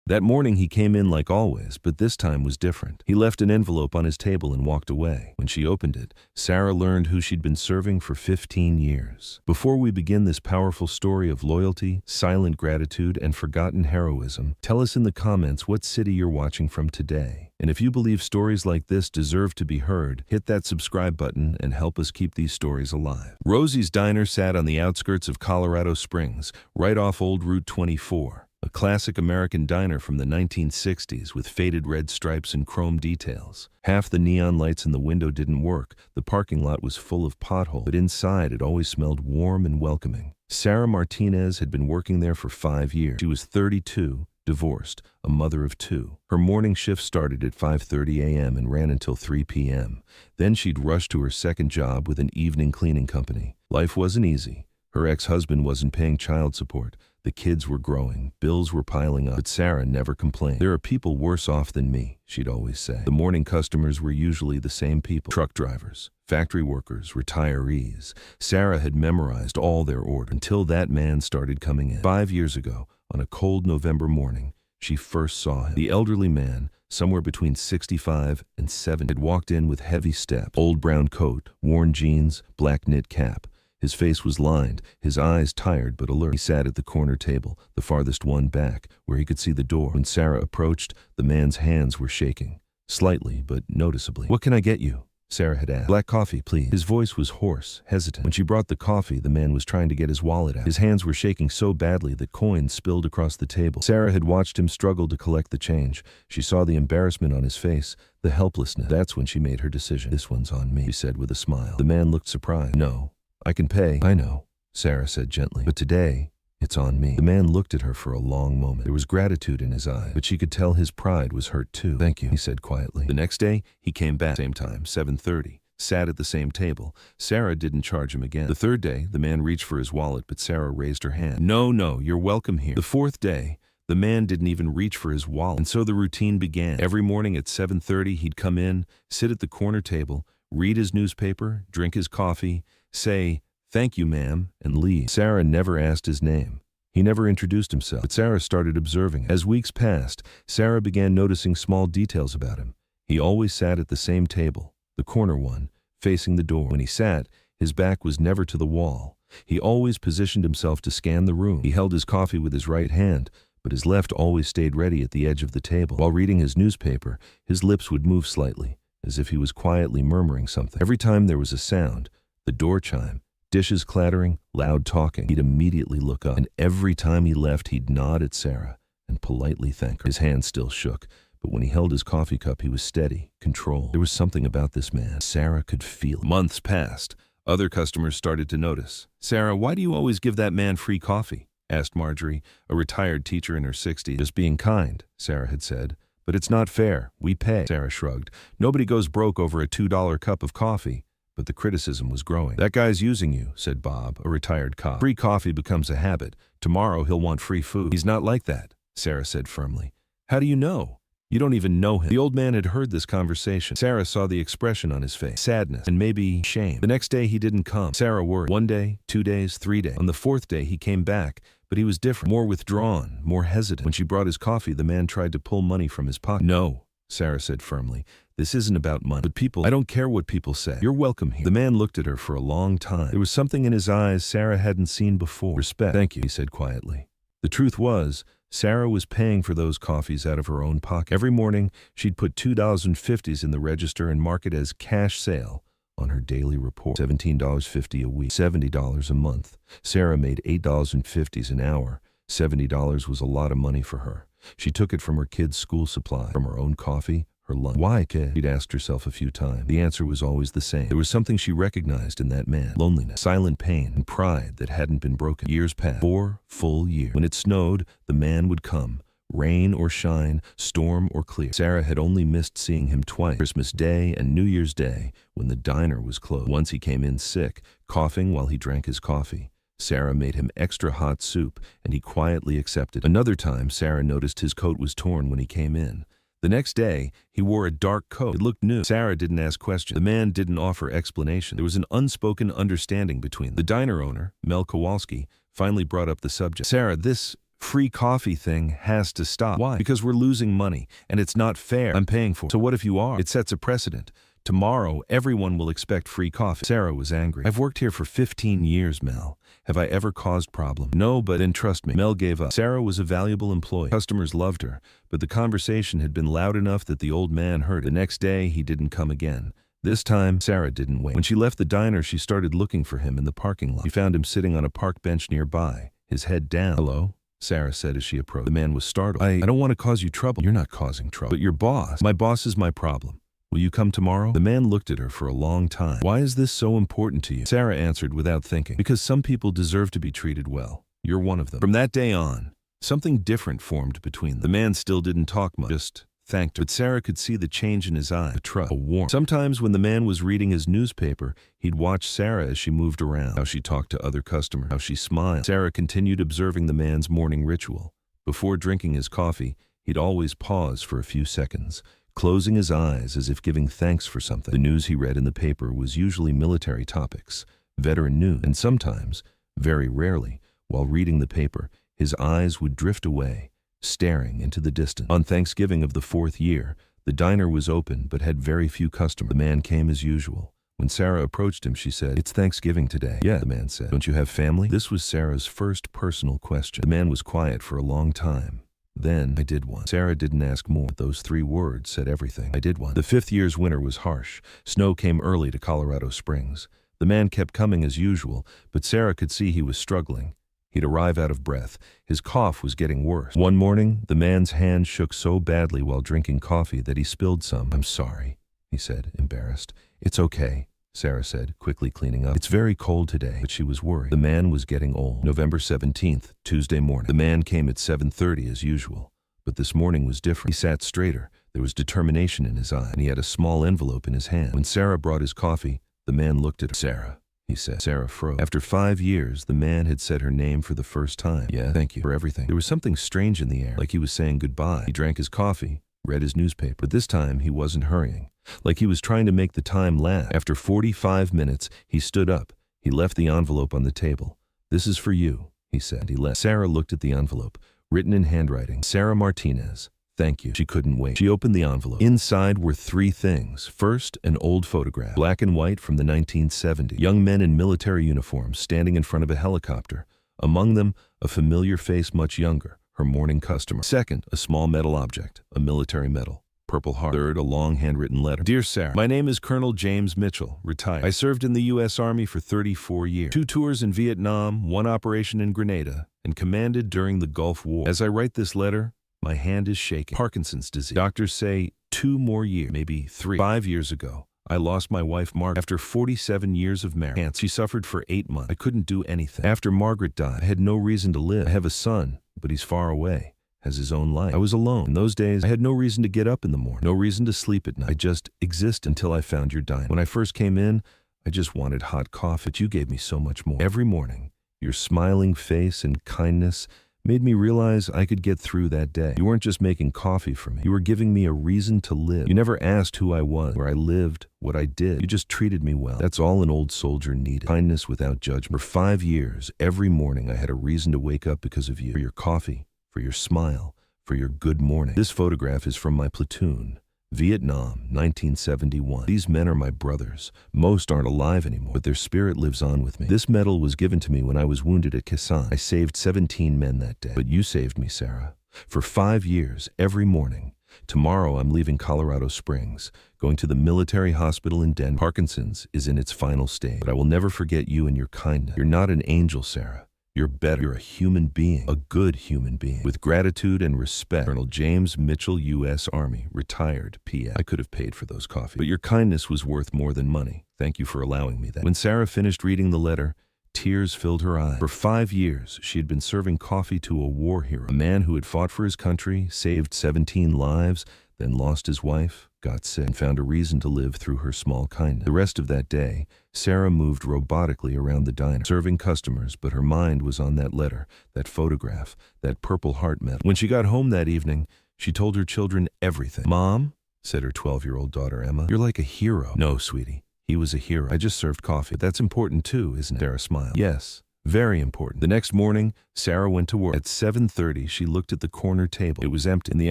That morning he came in like always, but this time was different. He left an envelope on his table and walked away. When she opened it, Sarah learned who she'd been serving for 15 years. Before we begin this powerful story of loyalty, silent gratitude, and forgotten heroism, tell us in the comments what city you're watching from today. And if you believe stories like this deserve to be heard, hit that subscribe button and help us keep these stories alive. Rosie's Diner sat on the outskirts of Colorado Springs, right off Old Route 24. A classic American diner from the 1960s with faded red stripes and chrome details. Half the neon lights in the window didn't work, the parking lot was full of potholes, but inside it always smelled warm and welcoming. Sarah Martinez had been working there for 5 years. She was 32, divorced, a mother of 2. Her morning shift started at 5:30 a.m. and ran until 3 p.m. Then she'd rush to her second job with an evening cleaning company. Life wasn't easy. Her ex-husband wasn't paying child support. The kids were growing, bills were piling up, but Sarah never complained. "There are people worse off than me," she'd always say. The morning customers were usually the same people: truck drivers, factory workers, retirees. Sarah had memorized all their orders until that man started coming in. 5 years ago, on a cold November morning, she first saw him. The elderly man, somewhere between 65 and 70, had walked in with heavy steps, old brown coat, worn jeans, black knit cap. His face was lined, his eyes tired but alert. He sat at the corner table, the farthest one back, where he could see the door. When Sarah approached, the man's hands were shaking, slightly but noticeably. "What can I get you?" Sarah had asked. "Black coffee, please." His voice was hoarse, hesitant. When she brought the coffee, the man was trying to get his wallet out. His hands were shaking so badly that coins spilled across the table. Sarah had watched him struggle to collect the change. She saw the embarrassment on his face, the helplessness. That's when she made her decision. "This one's on me," she said with a smile. The man looked surprised. "No, I can pay." "I know," Sarah said gently, "but today, it's on me." The man looked at her for a long moment. There was gratitude in his eyes, but she could tell his pride was hurt too. "Thank you," he said quietly. The next day, he came back, same time, 7:30, sat at the same table. Sarah didn't charge him again. The third day, the man reached for his wallet, but Sarah raised her hand. No, you're welcome here." The fourth day, the man didn't even reach for his wallet. And so the routine began. Every morning at 7:30, he'd come in, sit at the corner table, read his newspaper, drink his coffee, say, "Thank you, ma'am," and leave. Sarah never asked his name. He never introduced himself, but Sarah started observing. As weeks passed, Sarah began noticing small details about him. He always sat at the same table, the corner one, facing the door. When he sat, his back was never to the wall. He always positioned himself to scan the room. He held his coffee with his right hand, but his left always stayed ready at the edge of the table. While reading his newspaper, his lips would move slightly, as if he was quietly murmuring something. Every time there was a sound, the door chime, dishes clattering, loud talking, he'd immediately look up. And every time he left, he'd nod at Sarah and politely thank her. His hand still shook, but when he held his coffee cup, he was steady, controlled. There was something about this man. Sarah could feel it. Months passed. Other customers started to notice. "Sarah, why do you always give that man free coffee?" asked Marjorie, a retired teacher in her 60s. "Just being kind," Sarah had said. "But it's not fair. We pay." Sarah shrugged. "Nobody goes broke over a $2 cup of coffee." But the criticism was growing. "That guy's using you," said Bob, a retired cop. "Free coffee becomes a habit. Tomorrow he'll want free food." "He's not like that," Sarah said firmly. "How do you know? You don't even know him." The old man had heard this conversation. Sarah saw the expression on his face, sadness, and maybe shame. The next day he didn't come. Sarah worried. 1 day, 2 days, 3 days. On the 4th day he came back, but he was different, more withdrawn, more hesitant. When she brought his coffee, the man tried to pull money from his pocket. "No," Sarah said firmly. "This isn't about money. But people, I don't care what people say. You're welcome here." The man looked at her for a long time. There was something in his eyes Sarah hadn't seen before. "Respect." "Thank you," he said quietly. The truth was, Sarah was paying for those coffees out of her own pocket. Every morning, she'd put $2.50s in the register and mark it as cash sale on her daily report. $17.50 a week, $70 a month. Sarah made $8.50 an hour. $70 was a lot of money for her. She took it from her kids' school supply, from her own coffee, her lunch. "Why, kid?" she'd asked herself a few times. The answer was always the same. There was something she recognized in that man. Loneliness, silent pain, and pride that hadn't been broken. Years passed. 4 full years. When it snowed, the man would come. Rain or shine, storm or clear. Sarah had only missed seeing him twice. Christmas Day and New Year's Day, when the diner was closed. Once he came in sick, coughing while he drank his coffee. Sarah made him extra hot soup, and he quietly accepted. Another time, Sarah noticed his coat was torn when he came in. The next day, he wore a dark coat. It looked new. Sarah didn't ask questions. The man didn't offer explanation. There was an unspoken understanding between them. The diner owner, Mel Kowalski, finally brought up the subject. "Sarah, this free coffee thing has to stop. Why? Because we're losing money, and it's not fair. I'm paying for it. So what if you are? It sets a precedent. Tomorrow, everyone will expect free coffee. Sarah was angry. I've worked here for 15 years, Mel. Have I ever caused problem? No, but then trust me. Mel gave up. Sarah was a valuable employee. Customers loved her, but the conversation had been loud enough that the old man heard it. The next day, he didn't come again. This time, Sarah didn't wait. When she left the diner, she started looking for him in the parking lot. She found him sitting on a park bench nearby, his head down. Hello? Sarah said as she approached. The man was startled. I don't want to cause you trouble. You're not causing trouble. But your boss. My boss is my problem. Will you come tomorrow? The man looked at her for a long time. Why is this so important to you? Sarah answered without thinking. Because some people deserve to be treated well. You're one of them. From that day on, something different formed between them. The man still didn't talk much, just thanked her. But Sarah could see the change in his eye, a trust, a warmth. Sometimes when the man was reading his newspaper, he'd watch Sarah as she moved around, how she talked to other customers, how she smiled. Sarah continued observing the man's morning ritual. Before drinking his coffee, he'd always pause for a few seconds, closing his eyes as if giving thanks for something. The news he read in the paper was usually military topics, veteran news, and sometimes, very rarely, while reading the paper, his eyes would drift away, staring into the distance. On Thanksgiving of the 4th year, the diner was open but had very few customers. The man came as usual. When Sarah approached him, she said, "It's Thanksgiving today." "Yeah," the man said. "Don't you have family?" This was Sarah's first personal question. The man was quiet for a long time. Then, "I did one." Sarah didn't ask more. Those 3 words said everything. "I did one." The 5th year's winter was harsh. Snow came early to Colorado Springs. The man kept coming as usual, but Sarah could see he was struggling. He'd arrive out of breath. His cough was getting worse. One morning, the man's hand shook so badly while drinking coffee that he spilled some. "I'm sorry," he said, embarrassed. "It's okay," Sarah said, quickly cleaning up. "It's very cold today," but she was worried. The man was getting old. November 17th, Tuesday morning. The man came at 7:30 as usual. But this morning was different. He sat straighter. There was determination in his eye, and he had a small envelope in his hand. When Sarah brought his coffee, the man looked at her. "Sarah," he said. Sarah froze. After 5 years, the man had said her name for the first time. "Yeah, thank you for everything." There was something strange in the air, like he was saying goodbye. He drank his coffee, read his newspaper, but this time he wasn't hurrying, like he was trying to make the time last. After 45 minutes, he stood up. He left the envelope on the table. "This is for you," he said. He left. Sarah looked at the envelope, written in handwriting. "Sarah Martinez. Thank you." She couldn't wait. She opened the envelope. Inside were 3 things. First, an old photograph, black and white from the 1970s. Young men in military uniforms standing in front of a helicopter. Among them, a familiar face much younger, her morning customer. Second, a small metal object, a military medal. Purple Heart. Third, a long handwritten letter. "Dear Sarah, my name is Colonel James Mitchell, retired. I served in the U.S. Army for 34 years. 2 tours in Vietnam, 1 operation in Grenada, and commanded during the Gulf War. As I write this letter, my hand is shaking. Parkinson's disease. Doctors say 2 more years, maybe 3. 5 years ago, I lost my wife, Margaret. After 47 years of marriage, cancer. She suffered for 8 months. I couldn't do anything. After Margaret died, I had no reason to live. I have a son, but he's far away, has his own life. I was alone. In those days, I had no reason to get up in the morning, no reason to sleep at night. I just exist until I found your diner. When I first came in, I just wanted hot coffee, but you gave me so much more. Every morning, your smiling face and kindness made me realize I could get through that day. You weren't just making coffee for me. You were giving me a reason to live. You never asked who I was, where I lived, what I did. You just treated me well. That's all an old soldier needed. Kindness without judgment. For 5 years, every morning I had a reason to wake up because of you. For your coffee, for your smile, for your good morning." This photograph is from my platoon. Vietnam, 1971. These men are my brothers. Most aren't alive anymore, but their spirit lives on with me. This medal was given to me when I was wounded at Khe Sanh. I saved 17 men that day. But you saved me, Sarah. For 5 years, every morning. Tomorrow I'm leaving Colorado Springs, going to the military hospital in Denver. Parkinson's is in its final stage, but I will never forget you and your kindness. You're not an angel, Sarah. You're better. You're a human being, a good human being. With gratitude and respect, Colonel James Mitchell, U.S. Army, retired, P.S. I could have paid for those coffees, but your kindness was worth more than money. Thank you for allowing me that. When Sarah finished reading the letter, tears filled her eyes. For 5 years, she had been serving coffee to a war hero, a man who had fought for his country, saved 17 lives, then lost his wife, got sick, and found a reason to live through her small kindness. The rest of that day, Sarah moved robotically around the diner, serving customers, but her mind was on that letter, that photograph, that Purple Heart medal. When she got home that evening, she told her children everything. "Mom," said her 12-year-old daughter Emma, "you're like a hero." "No, sweetie, he was a hero. I just served coffee." "But that's important too, isn't it?" Sarah smiled. "Yes, Very important. The next morning, Sarah went to work. At 7:30, she looked at the corner table. It was empty. In the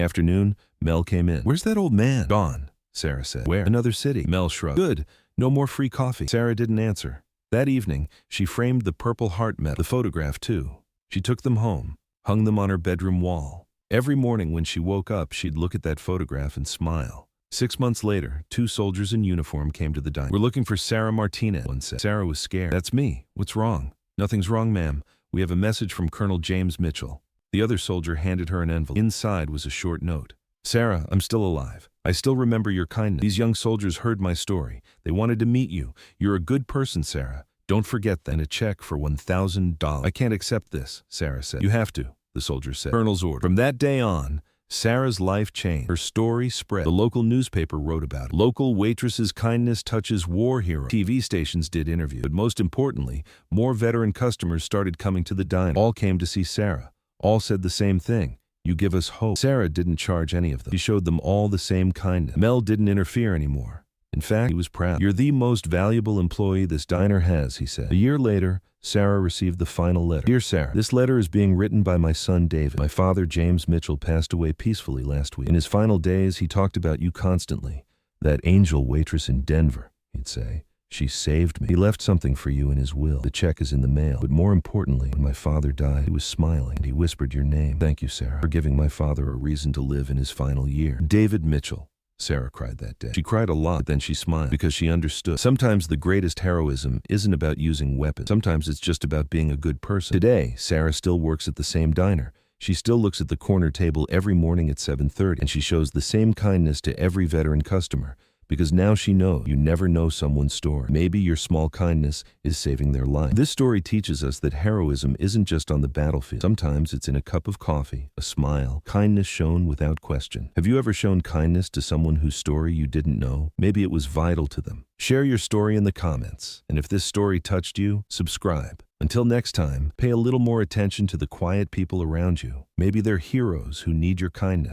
afternoon, Mel came in. "Where's that old man?" "Gone," Sarah said. "Where?" "Another city." Mel shrugged. "Good. No more free coffee." Sarah didn't answer. That evening, she framed the Purple Heart medal, the photograph too. She took them home, hung them on her bedroom wall. Every morning when she woke up, she'd look at that photograph and smile. 6 months later, 2 soldiers in uniform came to the diner. "We're looking for Sarah Martinez," one said. Sarah was scared. "That's me. What's wrong?" "Nothing's wrong, ma'am. We have a message from Colonel James Mitchell." The other soldier handed her an envelope. Inside was a short note. "Sarah, I'm still alive. I still remember your kindness. These young soldiers heard my story. They wanted to meet you. You're a good person, Sarah. Don't forget that." And a check for $1,000. "I can't accept this," Sarah said. "You have to," the soldier said. Colonel's order. From that day on, Sarah's life changed. Her story spread. The local newspaper wrote about it. Local waitress's kindness touches war hero. TV stations did interviews. But most importantly, more veteran customers started coming to the diner. All came to see Sarah. All said the same thing. "You give us hope." Sarah didn't charge any of them. She showed them all the same kindness. Mel didn't interfere anymore. In fact, he was proud. "You're the most valuable employee this diner has," he said. A year later, Sarah received the final letter. "Dear Sarah, this letter is being written by my son David. My father, James Mitchell, passed away peacefully last week. In his final days, he talked about you constantly. That angel waitress in Denver," he'd say. "She saved me. He left something for you in his will. The check is in the mail. But more importantly, when my father died, he was smiling, and he whispered your name. Thank you, Sarah, for giving my father a reason to live in his final year." David Mitchell. Sarah cried that day. She cried a lot, but then she smiled because she understood. Sometimes the greatest heroism isn't about using weapons. Sometimes it's just about being a good person. Today, Sarah still works at the same diner. She still looks at the corner table every morning at 7:30, and she shows the same kindness to every veteran customer. Because now she knows you never know someone's story. Maybe your small kindness is saving their life. This story teaches us that heroism isn't just on the battlefield. Sometimes it's in a cup of coffee, a smile, kindness shown without question. Have you ever shown kindness to someone whose story you didn't know? Maybe it was vital to them. Share your story in the comments. And if this story touched you, subscribe. Until next time, pay a little more attention to the quiet people around you. Maybe they're heroes who need your kindness.